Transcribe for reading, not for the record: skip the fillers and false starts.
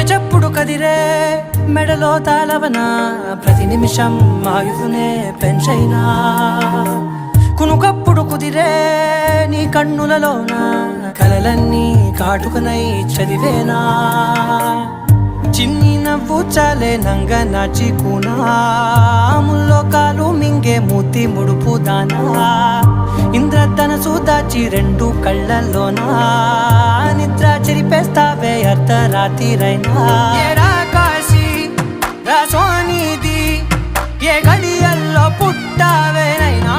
గుండె చప్పుడు కదిరే మెడలో తాళవన ప్రతి నిమిషం ఆయువునే పెంచైనా కునుకప్పుడు కుదిరే నీ కన్నులలోన కలలన్నీ కాటుకనై చదివేనా చిన్ని నవ్వు చాలే నంగ నాచి కూనాముల్లోకాలు మింగే మూతి ముడుపు దానా ఇంద్రధనసు దాచి రెండు కళ్ళల్లోనా నిద్ర చెరిపేస్తావే అర్ధరాత్రిరైనా ఏడా కాశీ రాసోనిది ఏ గడియల్లో పుట్టావేనైనా